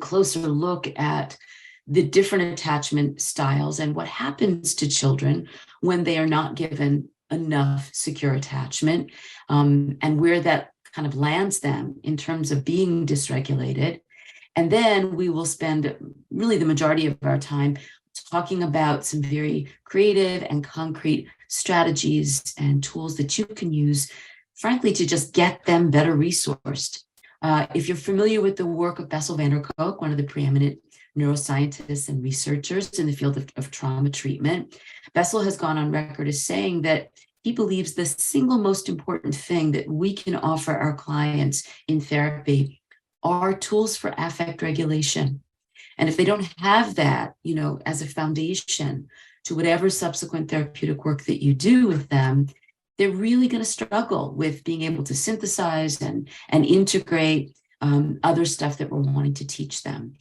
closer look at the different attachment styles and what happens to children when they are not given enough secure attachment, and where that kind of lands them in terms of being dysregulated. And then we will spend really the majority of our time talking about some very creative and concrete strategies and tools that you can use, frankly, to just get them better resourced. If you're familiar with the work of Bessel van der Kolk, one of the preeminent neuroscientists and researchers in the field of trauma treatment, Bessel has gone on record as saying that he believes the single most important thing that we can offer our clients in therapy are tools for affect regulation. And if they don't have that, as a foundation to whatever subsequent therapeutic work that you do with them, they're really going to struggle with being able to synthesize and integrate other stuff that we're wanting to teach them.